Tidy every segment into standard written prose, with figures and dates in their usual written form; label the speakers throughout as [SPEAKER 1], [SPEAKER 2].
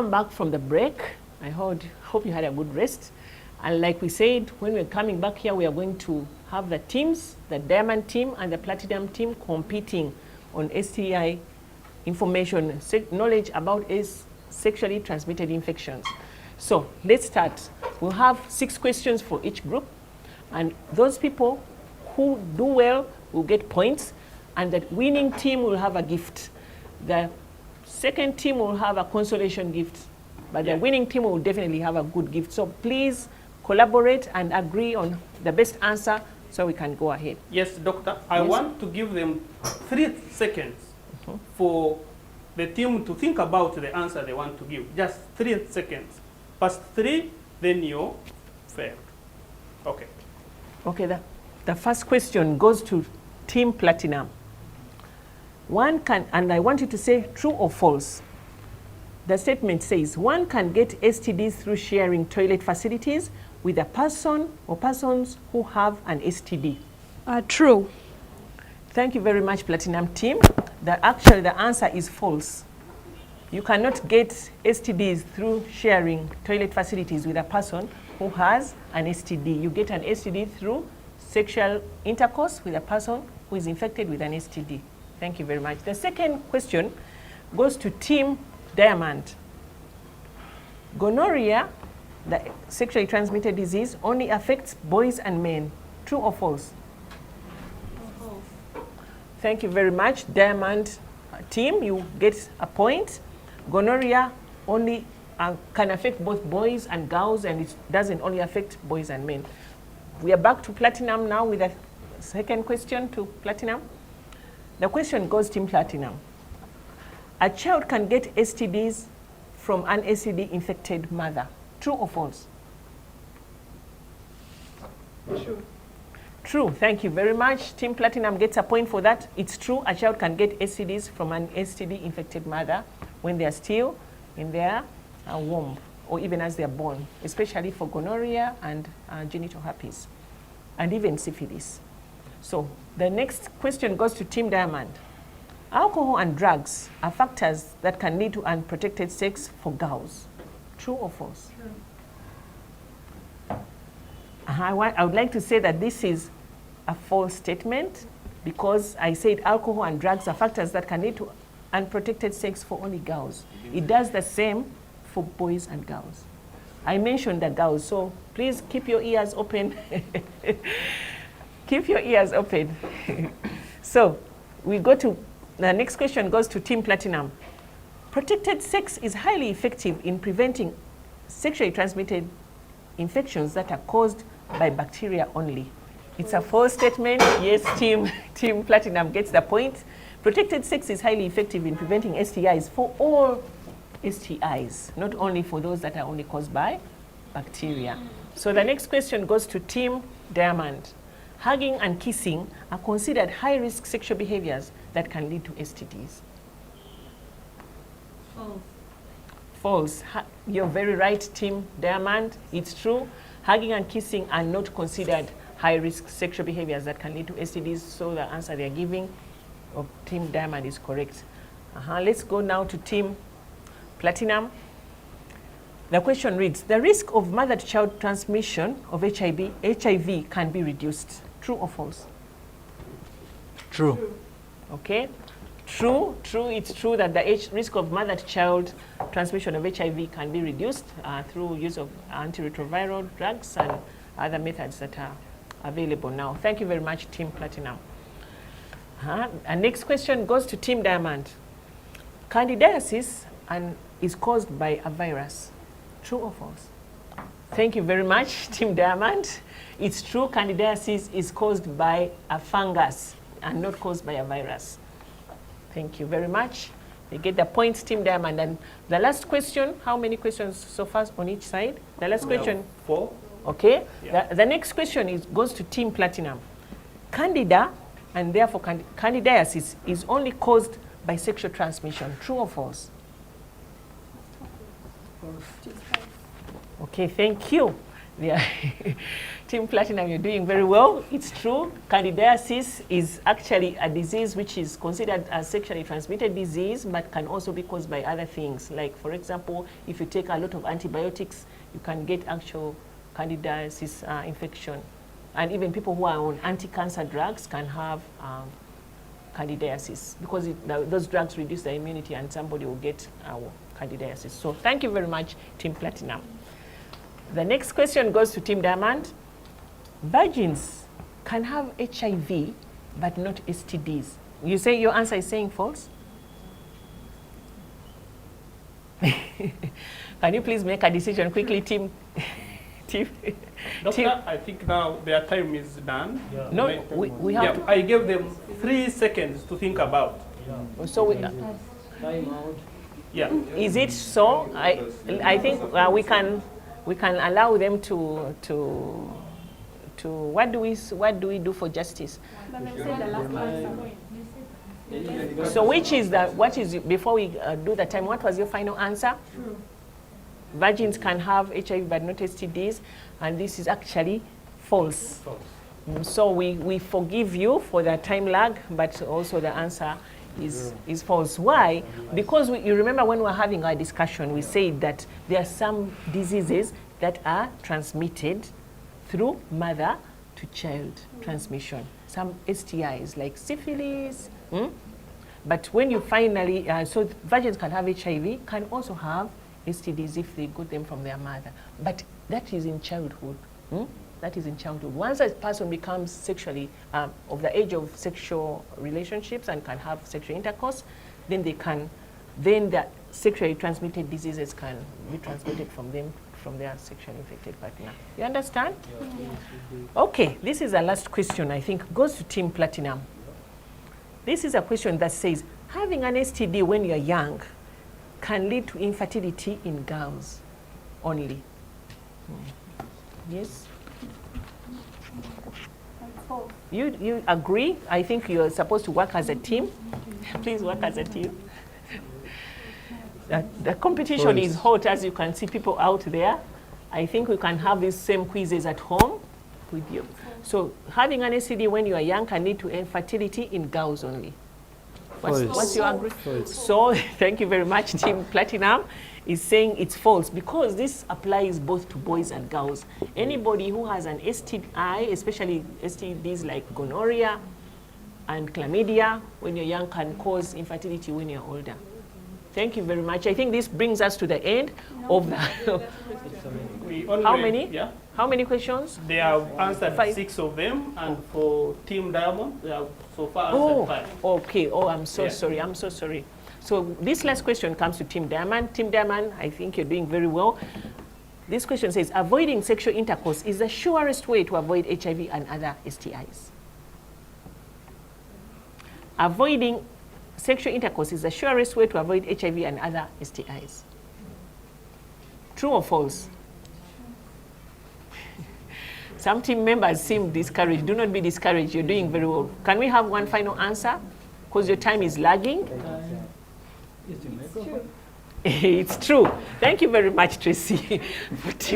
[SPEAKER 1] welcome back from the break. I hope you had a good rest. And like we said, when we're coming back here, we are going to have the teams, the diamond team and the platinum team competing on STI information, knowledge about sexually transmitted infections. So let's start. We'll have 6 questions for each group. And those people who do well will get points. And the winning team will have a gift. The second team will have a consolation gift. But the winning team will definitely have a good gift. So please collaborate and agree on the best answer so we can go ahead.
[SPEAKER 2] Yes, doctor. I want to give them 3 seconds for the team to think about the answer they want to give. Just 3 seconds. Past 3, then you failed. Okay.
[SPEAKER 1] Okay, the first question goes to Team Platinum. One can, and I want you to say true or false. The statement says, one can get STDs through sharing toilet facilities with a person or persons who have an STD.
[SPEAKER 3] True.
[SPEAKER 1] Thank you very much, Platinum team. Actually, the answer is false. You cannot get STDs through sharing toilet facilities with a person who has an STD. You get an STD through sexual intercourse with a person who is infected with an STD. Thank you very much. The second question goes to Team Diamond. Gonorrhea, the sexually transmitted disease, only affects boys and men. True or false?
[SPEAKER 3] False.
[SPEAKER 1] Thank you very much, Diamond team. You get a point. Gonorrhea only can affect both boys and girls, and it doesn't only affect boys and men. We are back to Platinum now with a second question to Platinum. The question goes to Team Platinum. A child can get STDs from an STD-infected mother. True or false?
[SPEAKER 3] True.
[SPEAKER 1] True. Thank you very much. Team Platinum gets a point for that. It's true. A child can get STDs from an STD-infected mother when they are still in their womb, or even as they are born, especially for gonorrhea and genital herpes, and even syphilis. So the next question goes to Team Diamond. Alcohol and drugs are factors that can lead to unprotected sex for girls. True or false?
[SPEAKER 3] True.
[SPEAKER 1] I would like to say that this is a false statement, because I said alcohol and drugs are factors that can lead to unprotected sex for only girls. It does the same for boys and girls. I mentioned the girls, so please keep your ears open. Keep your ears open. So we go to, the next question goes to Team Platinum. Protected sex is highly effective in preventing sexually transmitted infections that are caused by bacteria only. It's a false statement. Yes, Team Platinum gets the point. Protected sex is highly effective in preventing STIs for all STIs, not only for those that are only caused by bacteria. So the next question goes to Team Diamond. Hugging and kissing are considered high-risk sexual behaviors that can lead to STDs.
[SPEAKER 3] False.
[SPEAKER 1] False. You're very right, Team Diamond. It's true. Hugging and kissing are not considered high-risk sexual behaviors that can lead to STDs, so the answer they're giving of Team Diamond is correct. Let's go now to Team Platinum. The question reads, the risk of mother-to-child transmission of HIV can be reduced. True or false?
[SPEAKER 4] True.
[SPEAKER 1] Okay. True. It's true that the risk of mother-to-child transmission of HIV can be reduced through use of antiretroviral drugs and other methods that are available now. Thank you very much, Team Platinum. And next question goes to Team Diamond. Candidiasis is caused by a virus. True or false? Thank you very much, Team Diamond. It's true, candidiasis is caused by a fungus and not caused by a virus. Thank you very much. You get the points, Team Diamond. And the last question, how many questions so far on each side? The last question.
[SPEAKER 2] 4.
[SPEAKER 1] Okay.
[SPEAKER 2] Yeah.
[SPEAKER 1] The next question goes to Team Platinum. Candida, and therefore candidiasis, is only caused by sexual transmission. True or false?
[SPEAKER 3] False.
[SPEAKER 1] Okay, thank you. Yeah. Team Platinum, you're doing very well. It's true. Candidiasis is actually a disease which is considered a sexually transmitted disease, but can also be caused by other things. Like, for example, if you take a lot of antibiotics, you can get actual candidiasis infection. And even people who are on anti-cancer drugs can have candidiasis because those drugs reduce the immunity and somebody will get candidiasis. So thank you very much, Team Platinum. The next question goes to Team Diamond. Virgins can have HIV, but not STDs. You say your answer is saying false? Can you please make a decision quickly, Team?
[SPEAKER 2] Doctor, I think now their time is done.
[SPEAKER 4] Yeah.
[SPEAKER 1] No, we have to.
[SPEAKER 2] I gave them 3 seconds to think about.
[SPEAKER 4] Yeah.
[SPEAKER 1] So we,
[SPEAKER 4] Time out.
[SPEAKER 2] Yeah.
[SPEAKER 1] is it so? I think we can allow them to what do we do for justice?
[SPEAKER 3] But they said the last answer.
[SPEAKER 1] So what is before we do the time? What was your final answer?
[SPEAKER 3] True.
[SPEAKER 1] Virgins can have HIV but not STDs, and this is actually false. So we forgive you for the time lag, but also the answer is false. Why? Because you remember when we were having our discussion, we said that there are some diseases that are transmitted through mother to child transmission. Some STIs like syphilis. But when you finally, so virgins can have HIV, can also have STDs if they got them from their mother. But that is in childhood. That is in childhood. Once a person becomes sexually, of the age of sexual relationships and can have sexual intercourse, then the sexually transmitted diseases can be transmitted from them, from their sexually infected partner. You understand? Yeah. Okay, this is the last question, I think, goes to Team Platinum. This is a question that says, having an STD when you're young can lead to infertility in girls only. Yes? You agree? I think you're supposed to work as a team. Please work as a team. The competition is hot, as you can see people out there. I think we can have these same quizzes at home with you. So having an STD when you are young can lead to infertility in girls only. What's your agree? So thank you very much. Team Platinum is saying it's false because this applies both to boys and girls. Anybody who has an STI, especially STDs like gonorrhea and chlamydia, when you're young can cause infertility when you're older. Thank you very much. I think this brings us to the end of the how many? Yeah. How many questions?
[SPEAKER 2] They have answered 6 of them, and for Team Diamond, they have so far answered 5.
[SPEAKER 1] Okay. Oh, I'm so sorry. I'm so sorry. So this last question comes to Team Diamond. Team Diamond, I think you're doing very well. This question says, avoiding sexual intercourse is the surest way to avoid HIV and other STIs. Avoiding sexual intercourse is the surest way to avoid HIV and other STIs. True or false? Some team members seem discouraged. Do not be discouraged. You're doing very well. Can we have one final answer? Because your time is lagging. It's true. Thank you very much, Tracy,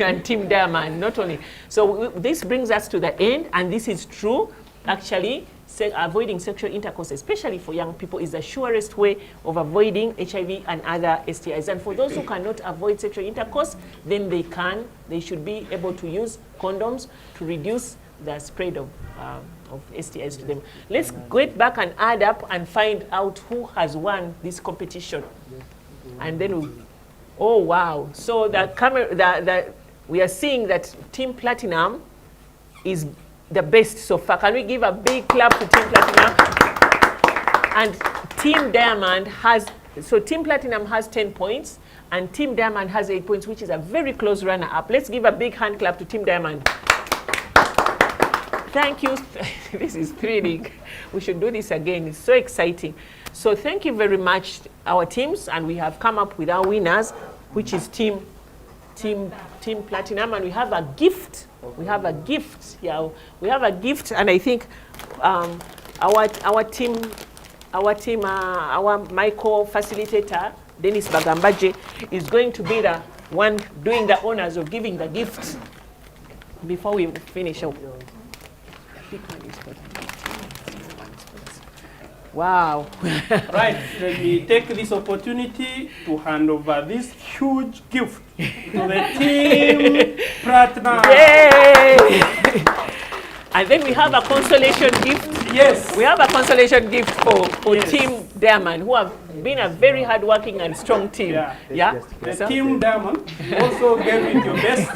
[SPEAKER 1] and Team Diamond. Not only. So this brings us to the end, and this is true. Actually, avoiding sexual intercourse, especially for young people, is the surest way of avoiding HIV and other STIs. And for those who cannot avoid sexual intercourse, then they should be able to use condoms to reduce the spread of STIs to them. Let's get back and add up and find out who has won this competition. And then oh wow. So we are seeing that Team Platinum is the best so far. Can we give a big clap to Team Platinum? And Team Diamond Team Platinum has 10 points and Team Diamond has 8 points, which is a very close runner-up. Let's give a big hand clap to Team Diamond. Thank you. This is thrilling. We should do this again. It's so exciting. So thank you very much, our teams, and we have come up with our winners, which is Team Platinum, and we have a gift. We have a gift. Yeah, we have a gift, and I think our Michael facilitator, Dennis Bagambaje, is going to be the one doing the honors of giving the gift. before we finish up. Wow.
[SPEAKER 2] Right, let me take this opportunity to hand over this huge gift to the team partner.
[SPEAKER 1] Yay! And then we have a consolation gift.
[SPEAKER 2] Yes.
[SPEAKER 1] We have a consolation gift for
[SPEAKER 2] Yes.
[SPEAKER 1] Team Diamond, who have been a very hardworking and strong team.
[SPEAKER 2] Yeah. The team Diamond also gave it your best.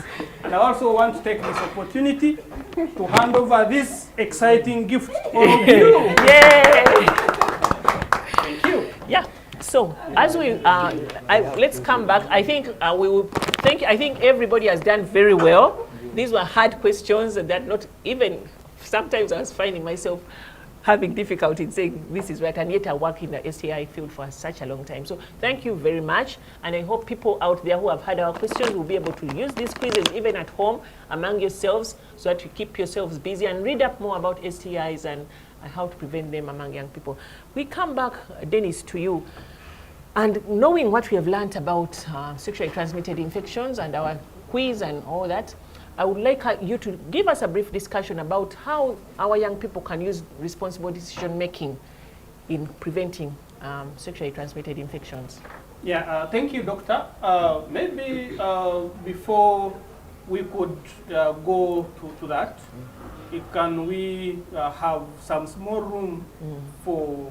[SPEAKER 2] And I also want to take this opportunity to hand over this exciting gift to all of you.
[SPEAKER 1] Yay!
[SPEAKER 2] Thank you.
[SPEAKER 1] Yeah. So as we let's come back. I think we will. I think everybody has done very well. These were hard questions that not even sometimes I was finding myself having difficulty in saying this is right, and yet I work in the STI field for such a long time. So thank you very much, and I hope people out there who have had our questions will be able to use these quizzes even at home among yourselves, so that you keep yourselves busy and read up more about STIs and how to prevent them among young people. We come back, Dennis, to you. And knowing what we have learned about sexually transmitted infections and our quiz and all that, I would like you to give us a brief discussion about how our young people can use responsible decision making in preventing sexually transmitted infections.
[SPEAKER 2] Yeah, thank you, Doctor. Maybe before we could go to that, can we have some small room for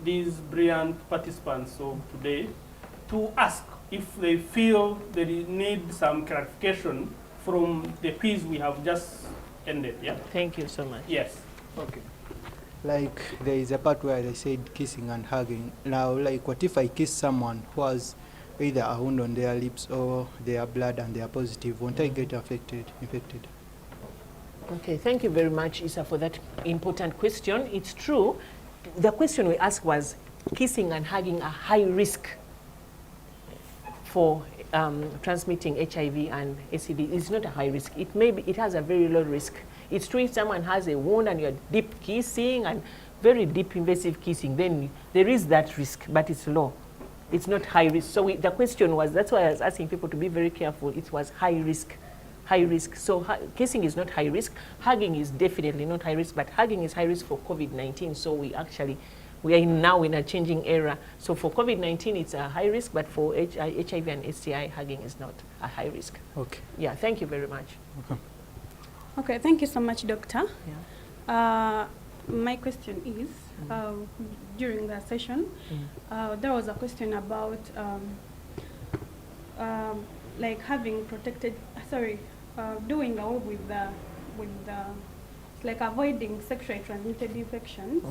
[SPEAKER 2] these brilliant participants of today to ask if they feel they need some clarification from the quiz we have just ended, yeah?
[SPEAKER 1] Thank you so much.
[SPEAKER 2] Yes.
[SPEAKER 4] Okay. Like there is a part where I said kissing and hugging. Now, like what if I kiss someone who has either a wound on their lips or their blood and they are positive? Won't I get infected?
[SPEAKER 1] Okay, thank you very much, Isa, for that important question. It's true. The question we asked was, kissing and hugging a high risk for transmitting HIV and STD? It's not a high risk. It has a very low risk. It's true if someone has a wound and you're deep kissing and very deep invasive kissing, then there is that risk, but it's low. It's not high risk. So the question was, that's why I was asking people to be very careful. It was high risk. High risk. So kissing is not high risk. Hugging is definitely not high risk, but hugging is high risk for COVID-19. So we are now in a changing era. So for COVID-19, it's a high risk, but for HIV and STI, hugging is not a high risk.
[SPEAKER 4] Okay.
[SPEAKER 1] Yeah, thank you very much.
[SPEAKER 4] Okay.
[SPEAKER 3] Okay, thank you so much, Doctor.
[SPEAKER 1] Yeah.
[SPEAKER 3] My question is, during the session, there was a question about like having protected, doing away with the like avoiding sexually transmitted infections.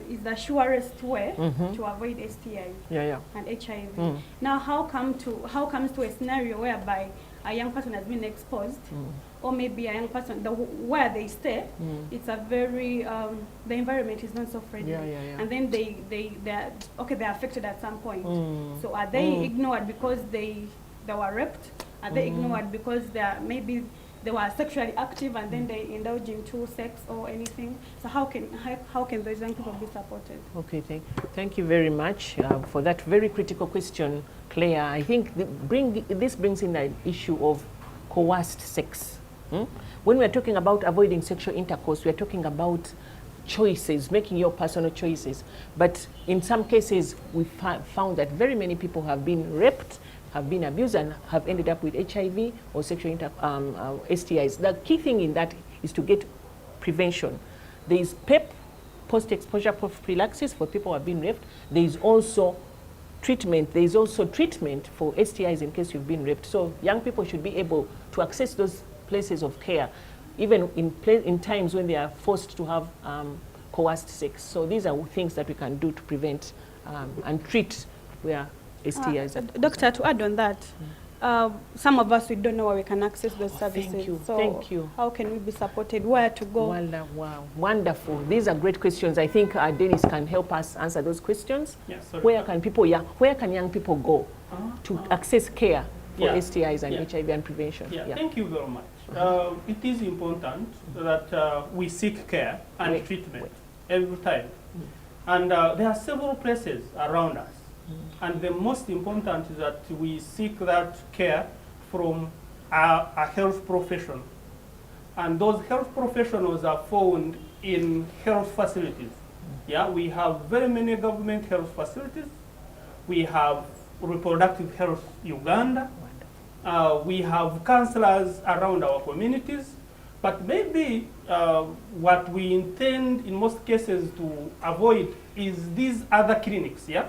[SPEAKER 3] Is the surest way to avoid STI and HIV. Now, how comes to a scenario whereby a young person has been exposed, or maybe a young person, where they stay, it's a very, the environment is not so friendly, and then they're affected at some point. So are they ignored because they were raped? Are they ignored because maybe they were sexually active and then they indulge into sex or anything? So how can those young people be supported? Okay,
[SPEAKER 1] thank you very much for that very critical question, Claire. I think this brings in the issue of coerced sex. When we're talking about avoiding sexual intercourse, we're talking about choices, making your personal choices. But in some cases, we found that very many people have been raped, have been abused, and have ended up with HIV or sexual STIs. The key thing in that is to get prevention. There is PEP, post-exposure prophylaxis, for people who have been raped. There is also treatment. There is also treatment for STIs in case you've been raped. So young people should be able to access those places of care, even in times when they are forced to have coerced sex. So these are things that we can do to prevent and treat where STIs.
[SPEAKER 3] Doctor, to add on that, some of us, we don't know where we can access those services.
[SPEAKER 1] Thank you.
[SPEAKER 3] So
[SPEAKER 1] Thank you.
[SPEAKER 3] How can we be supported? Where to go?
[SPEAKER 1] Wow, wonderful. These are great questions. I think Dennis can help us answer those questions.
[SPEAKER 2] Yeah, sorry.
[SPEAKER 1] Where can young people go to access care for STIs and HIV and prevention?
[SPEAKER 2] Thank you very much. It is important that we seek care and treatment every time. And there are several places around us. And the most important is that we seek that care from are a health professional. And those health professionals are found in health facilities. Yeah, we have very many government health facilities. We have Reproductive Health Uganda. We have counselors around our communities. But maybe what we intend in most cases to avoid is these other clinics, yeah?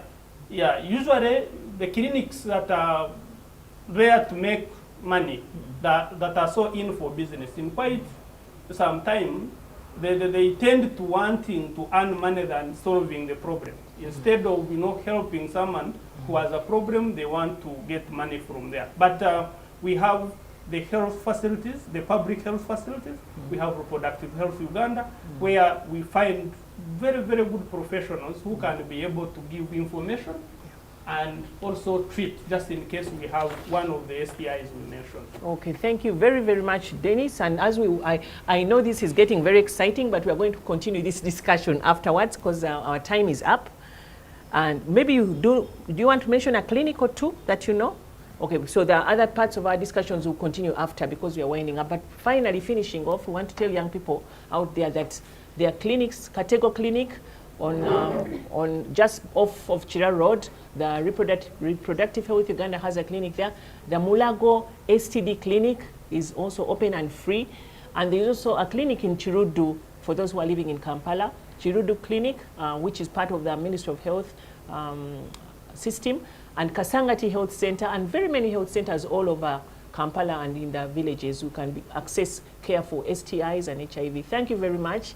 [SPEAKER 2] Yeah, usually the clinics that are there to make money, that are so in for business, in quite some time, they tend to wanting to earn money than solving the problem. Instead of helping someone who has a problem, they want to get money from there. But we have the health facilities, the public health facilities. We have Reproductive Health Uganda, where we find very, very good professionals who can be able to give information and also treat, just in case we have one of the STIs we mentioned.
[SPEAKER 1] Okay, thank you very, very much, Dennis. And as I know this is getting very exciting, but we are going to continue this discussion afterwards because our time is up. And maybe do you want to mention a clinic or two that you know? Okay, so there are other parts of our discussions we'll continue after because we are winding up. But finally, finishing off, we want to tell young people out there that there are clinics, Katego Clinic, on just off of Chira Road. The Reproductive Health Uganda has a clinic there. The Mulago STD clinic is also open and free. And there's also a clinic in Chirudu for those who are living in Kampala. Chirudu Clinic, which is part of the Ministry of Health system, and Kasangati Health Center, and very many health centers all over Kampala and in the villages who can access care for STIs and HIV. Thank you very much.